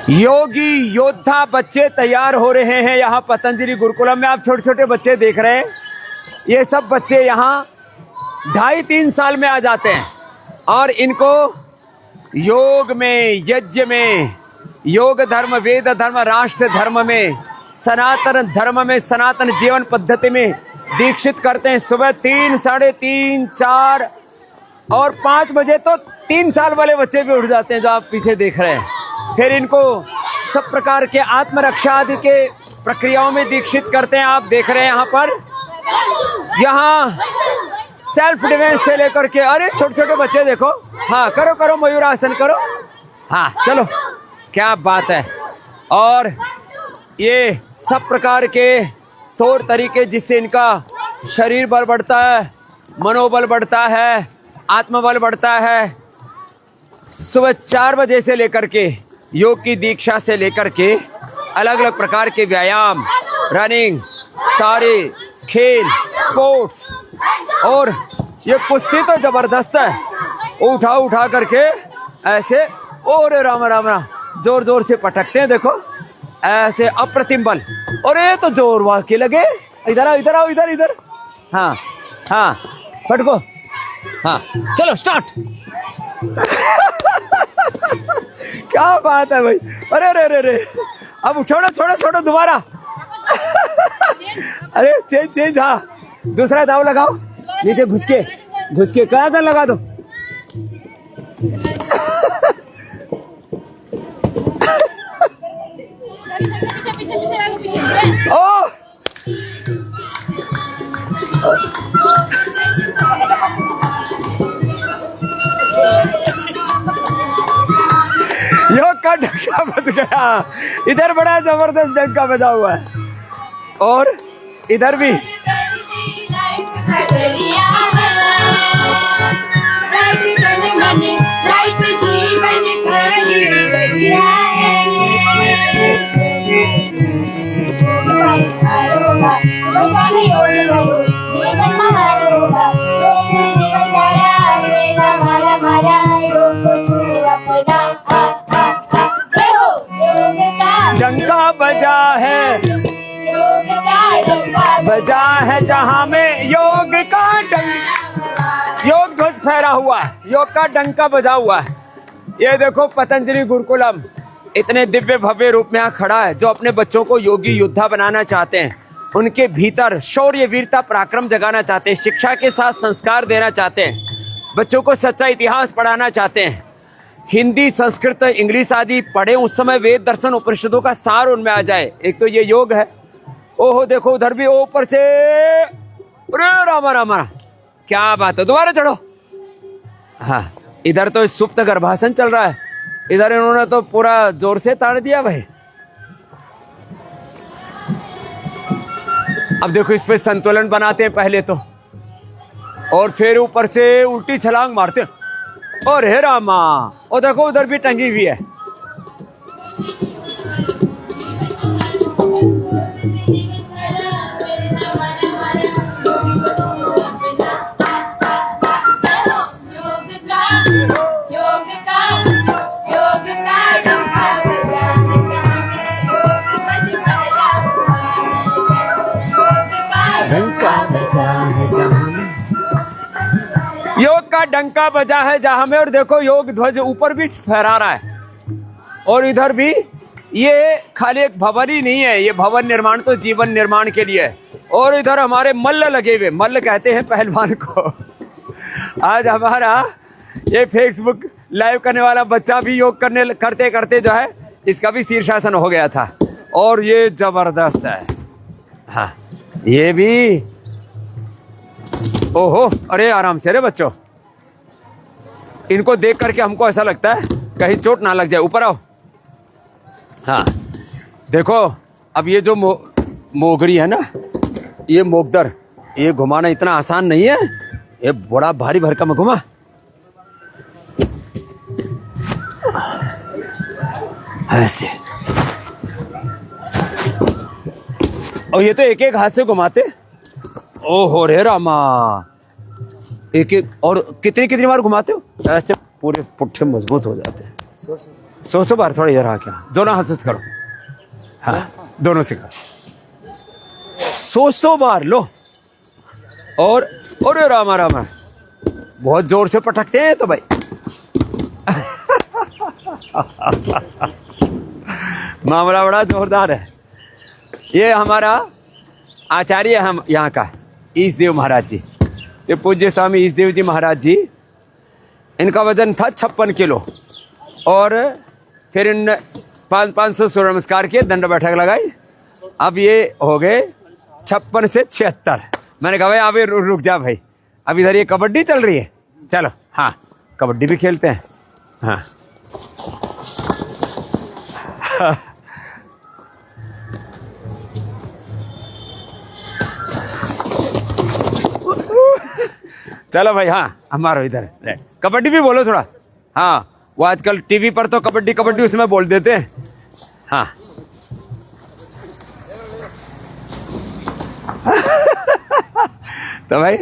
योगी योद्धा बच्चे तैयार हो रहे हैं यहाँ पतंजलि गुरुकुलम में। आप छोटे छोटे बच्चे देख रहे हैं, ये सब बच्चे यहाँ 2.5-3 साल में आ जाते हैं और इनको योग में, यज्ञ में, योग धर्म, वेद धर्म, राष्ट्र धर्म में, सनातन धर्म में, सनातन जीवन पद्धति में दीक्षित करते हैं। सुबह 3, 3:30, 4 और 5 बजे तो 3 साल वाले बच्चे भी उठ जाते हैं, जो आप पीछे देख रहे हैं। फिर इनको सब प्रकार के आत्मरक्षा आदि के प्रक्रियाओं में दीक्षित करते हैं। आप देख रहे हैं यहाँ पर, यहाँ सेल्फ डिफेंस से लेकर के, अरे छोटे छोटे बच्चे देखो, हाँ करो करो मयूरासन करो, हाँ चलो, क्या बात है। और ये सब प्रकार के तौर तरीके जिससे इनका शरीर बल बढ़ता है, मनोबल बढ़ता है, आत्मबल बढ़ता है। सुबह 4 बजे से लेकर के योग की दीक्षा से लेकर के अलग अलग प्रकार के व्यायाम, रनिंग, सारे खेल, स्पोर्ट्स, और ये कुश्ती तो जबरदस्त है, उठा उठा करके ऐसे, और राम राम राम जोर जोर से पटकते हैं, देखो ऐसे अप्रतिम बल। और ये तो जोर वाकई लगे, इधर आओ इधर आओ, इधर इधर, हाँ हाँ पटको, हाँ चलो स्टार्ट। क्या बात है भाई, अरे अरे अरे अरे, अब छोड़ो छोड़ो छोड़ो दोबारा। अरे चेंज चेंज, हाँ दूसरा दाव लगाओ, नीचे घुस के कया था लगा दो। ओ योग का डंका बज गया, इधर बड़ा जबरदस्त डंका बजा हुआ है, और इधर भी। डंका बजा है, बजा है जहां में योग का डंका, योग ध्वज फहरा हुआ है, योग का डंका बजा हुआ है। ये देखो पतंजलि गुरुकुलम इतने दिव्य भव्य रूप में यहाँ खड़ा है। जो अपने बच्चों को योगी योद्धा बनाना चाहते हैं, उनके भीतर शौर्य, वीरता, पराक्रम जगाना चाहते हैं, शिक्षा के साथ संस्कार देना चाहते हैं, बच्चों को सच्चा इतिहास पढ़ाना चाहते हैं, हिंदी, संस्कृत, इंग्लिश आदि पढ़े, उस समय वेद, दर्शन, उपनिषदों का सार उनमें आ जाए। एक तो ये योग है। ओहो देखो उधर भी, ऊपर से, अरे रामा रामा, क्या बात है, दोबारा चढ़ो। हाँ इधर तो सुप्त गर्भासन चल रहा है, इधर इन्होंने तो पूरा जोर से ताड़ दिया भाई। अब देखो इस पे संतुलन बनाते हैं पहले तो, और फिर ऊपर से उल्टी छलांग मारते हैं, और हे रामा, और देखो उधर भी टंगी हुई है। योग का डंका बजा है जहां में, और देखो योग ध्वज ऊपर भी फहरा रहा है। और इधर भी, ये खाली एक भवन ही नहीं है, ये भवन निर्माण तो जीवन निर्माण के लिए है। और इधर हमारे मल्ल लगे हुए, मल्ल कहते हैं पहलवान को। आज हमारा ये फेसबुक लाइव करने वाला बच्चा भी योग करते करते जो है, इसका भी शीर्षासन हो गया था, और ये जबरदस्त है। हाँ ये भी, ओहो, अरे आराम से रे बच्चों, इनको देख करके हमको ऐसा लगता है कहीं चोट ना लग जाए। ऊपर आओ। हाँ देखो, अब ये जो मोगरी है ना, ये मोगदर, ये घुमाना इतना आसान नहीं है, ये बड़ा भारी भरकम घुमा। ऐसे, और ये तो एक एक हाथ से घुमाते। ओहो रे रामा, एक एक, और कितनी कितनी बार घुमाते हो? ऐसे पूरे पुट्ठे मजबूत हो जाते हैं। 100 बार थोड़ा इधर आ क्या, दोनों हाथ से करो, हाँ दोनों से करो 100 बार लो। और अरे राम राम, बहुत जोर से पटकते हैं तो भाई मामला बड़ा जोरदार है। ये हमारा आचार्य हम यहाँ का ईशदेव महाराज जी, ये पूज्य स्वामी ईशदेव जी महाराज जी, इनका वजन था 56 किलो। और फिर इन 500 सूर्य नमस्कार किए, दंड बैठक लगाई, अब ये हो गए 56 से 76। मैंने कहा भाई अभी रुक जा भाई, अब इधर ये कबड्डी चल रही है, चलो हाँ कबड्डी भी खेलते हैं। हाँ चलो भाई, हाँ हमारा इधर कबड्डी भी बोलो थोड़ा। हाँ वो आजकल टीवी पर तो कबड्डी कबड्डी उसमें बोल देते हैं। हाँ तो भाई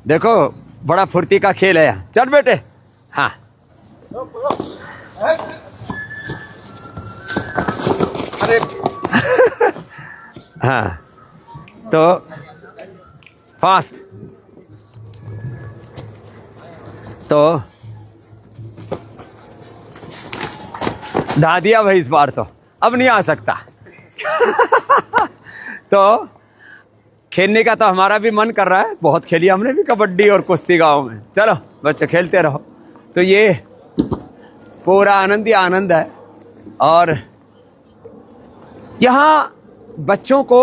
देखो बड़ा फुर्ती का खेल है यहाँ। चल बेटे, हाँ अरे हाँ तो फास्ट, तो ढा दिया भाई इस बार तो अब नहीं आ सकता तो खेलने का तो हमारा भी मन कर रहा है, बहुत खेली हमने भी कबड्डी और कुश्ती गांव में। चलो बच्चे खेलते रहो। तो ये पूरा आनंद ही आनंद है। और यहाँ बच्चों को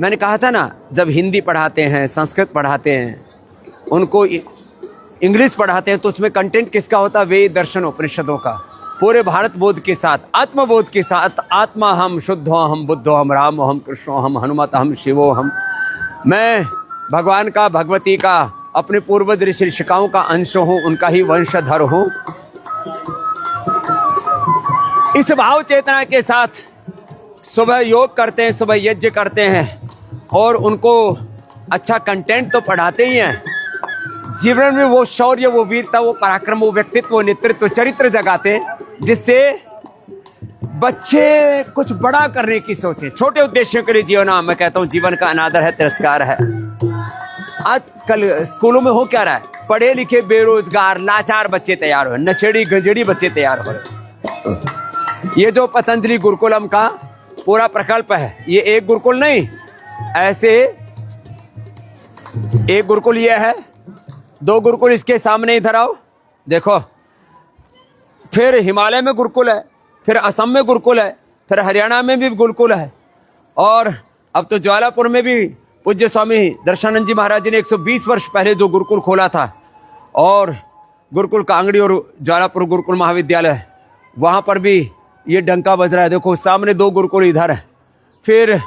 मैंने कहा था ना, जब हिंदी पढ़ाते हैं, संस्कृत पढ़ाते हैं, उनको इंग्लिश पढ़ाते हैं, तो उसमें कंटेंट किसका होता है? वेद दर्शन उपनिषदों का, पूरे भारत बोध के साथ, आत्मबोध के साथ। आत्मा हम, शुद्धो हम, बुद्धो हम, रामो हम, कृष्णो हम, हनुमत हम, शिवो हम। मैं भगवान का, भगवती का, अपने पूर्वज ऋषि ऋषिकाओं का अंश हूँ, उनका ही वंशधर हूँ। इस भाव चेतना के साथ सुबह योग करते हैं, सुबह यज्ञ करते हैं, और उनको अच्छा कंटेंट तो पढ़ाते ही हैं, जीवन में वो शौर्य, वो वीरता, वो पराक्रम, वो व्यक्तित्व, वो नेतृत्व, चरित्र जगाते हैं, जिससे बच्चे कुछ बड़ा करने की सोचे। छोटे उद्देश्यों के लिए जीवन, मैं कहता हूँ जीवन का अनादर है, तिरस्कार है। आजकल स्कूलों में हो क्या रहा है? पढ़े लिखे बेरोजगार लाचार बच्चे तैयार हो रहे, नशेड़ी गंजेड़ी बच्चे तैयार हो रहे। ये जो पतंजलि गुरुकुलम का पूरा प्रकल्प है, ये एक गुरुकुल नहीं, ऐसे एक गुरुकुल ये है, 2 गुरुकुल इसके सामने इधर आओ देखो, फिर हिमालय में गुरुकुल है, फिर असम में गुरुकुल है, फिर हरियाणा में भी गुरुकुल है, और अब तो ज्वालापुर में भी पूज्य स्वामी दर्शनानंद जी महाराज जी ने 120 वर्ष पहले जो गुरुकुल खोला था, और गुरुकुल कांगड़ी और ज्वालापुर गुरुकुल महाविद्यालय, वहाँ पर भी ये डंका बज रहा है। देखो सामने 2 गुरुकुल इधर है, फिर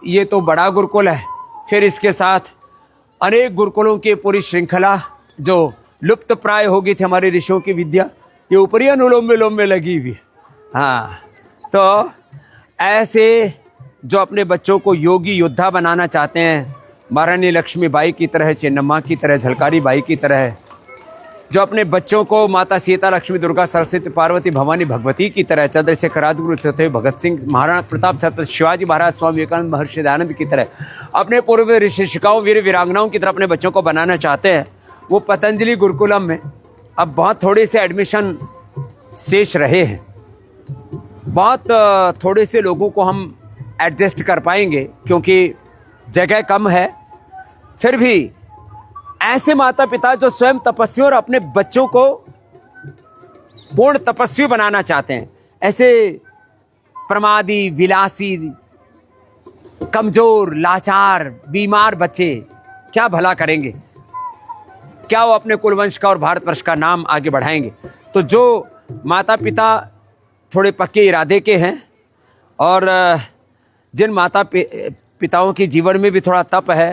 ये तो बड़ा गुरुकुल है, फिर इसके साथ अनेक गुरुकुलों की पूरी श्रृंखला जो लुप्त प्राय हो गई थी हमारे ऋषियों की विद्या, ये ऊपरी अनुलोम विलोम में लगी हुई है। हाँ, तो ऐसे जो अपने बच्चों को योगी योद्धा बनाना चाहते हैं, महारानी लक्ष्मीबाई की तरह, चेन्नम्मा की तरह, झलकारी बाई की तरह, जो अपने बच्चों को माता सीता, लक्ष्मी, दुर्गा, सरस्वती, पार्वती, भवानी, भगवती की तरह, चंद्रशेखर, राजगुरु, सत्यदेव, भगत सिंह, महाराणा प्रताप, छत्रपति शिवाजी महाराज, स्वामी विवेकानंद, महर्षि दयानंद की तरह अपने पूर्व ऋषि ऋषिकाओं, वीर वीरांगनाओं की तरह अपने बच्चों को बनाना चाहते हैं, वो पतंजलि गुरुकुलम में अब बहुत थोड़े से एडमिशन शेष रहे हैं। बहुत थोड़े से लोगों को हम एडजस्ट कर पाएंगे क्योंकि जगह कम है। फिर भी ऐसे माता पिता जो स्वयं तपस्वी और अपने बच्चों को पूर्ण तपस्वी बनाना चाहते हैं, ऐसे प्रमादी, विलासी, कमजोर, लाचार, बीमार बच्चे क्या भला करेंगे? क्या वो अपने कुलवंश का और भारतवर्ष का नाम आगे बढ़ाएंगे? तो जो माता पिता थोड़े पक्के इरादे के हैं, और जिन माता पिताओं के जीवन में भी थोड़ा तप है,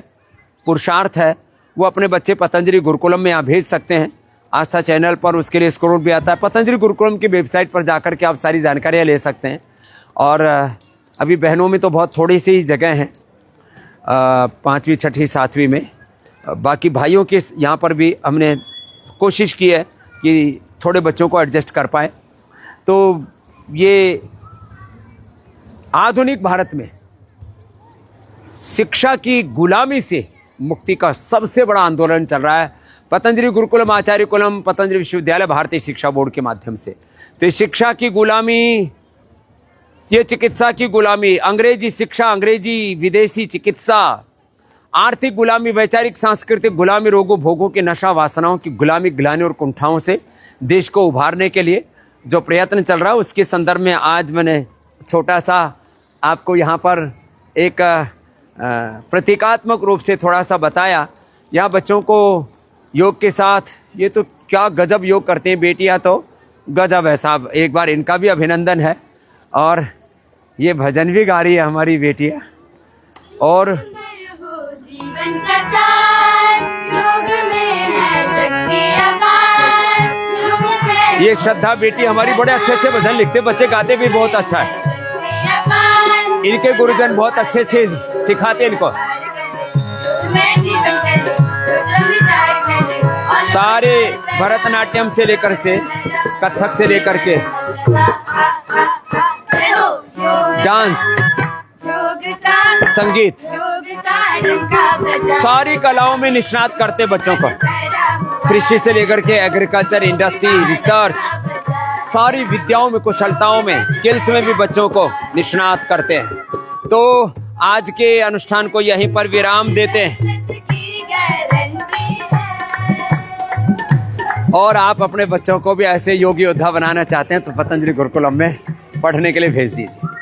पुरुषार्थ है, वो अपने बच्चे पतंजलि गुरुकुलम में यहाँ भेज सकते हैं। आस्था चैनल पर उसके लिए स्क्रोल भी आता है, पतंजलि गुरुकुलम की वेबसाइट पर जाकर के आप सारी जानकारियाँ ले सकते हैं। और अभी बहनों में तो बहुत थोड़ी सी जगह हैं, 5वीं, 6ठी, 7वीं में। बाकी भाइयों के यहाँ पर भी हमने कोशिश की है कि थोड़े बच्चों को एडजस्ट कर पाएँ। तो ये आधुनिक भारत में शिक्षा की गुलामी से मुक्ति का सबसे बड़ा आंदोलन चल रहा है पतंजलि गुरुकुलम आचार्य कुलम पतंजलि विश्वविद्यालय भारतीय शिक्षा बोर्ड के माध्यम से। तो ये शिक्षा की गुलामी, ये चिकित्सा की गुलामी, अंग्रेजी शिक्षा, अंग्रेजी विदेशी चिकित्सा, आर्थिक गुलामी, वैचारिक सांस्कृतिक गुलामी, रोगों भोगों की नशा वासनाओं की गुलामी, ग्लानि और कुंठाओं से देश को उभारने के लिए जो प्रयत्न चल रहा है उसके संदर्भ में आज मैंने छोटा सा आपको यहाँ पर एक प्रतीकात्मक रूप से थोड़ा सा बताया। यहाँ बच्चों को योग के साथ, ये तो क्या गजब योग करते हैं बेटियाँ, तो गजब है साहब, एक बार इनका भी अभिनंदन है। और ये भजन भी गा रही है हमारी बेटियाँ। और जीवन का सार योग में है शक्ति अपार, योग में ये श्रद्धा बेटी हमारी बड़े अच्छे अच्छे भजन लिखते, बच्चे गाते भी बहुत अच्छा है। शक्ति अपार, इनके गुरुजन बहुत अच्छे से सिखाते इनको। योग में जीवन कर ले, योग विचार कर ले, और सारे भरतनाट्यम से लेकर से कथक से लेकर के जय हो योग डांस, योग का संगीत, योग का डंका बजा, सारी कलाओं में निष्णात करते बच्चों को। कृषि से लेकर के एग्रीकल्चर, इंडस्ट्री, रिसर्च, सारी विद्याओं में, कुशलताओं में, स्किल्स में भी बच्चों को निष्णात करते हैं। तो आज के अनुष्ठान को यहीं पर विराम देते हैं। इसकी गारंटी है। और आप अपने बच्चों को भी ऐसे योग योद्धा बनाना चाहते हैं तो पतंजलि गुरुकुलम में पढ़ने के लिए भेज दीजिए।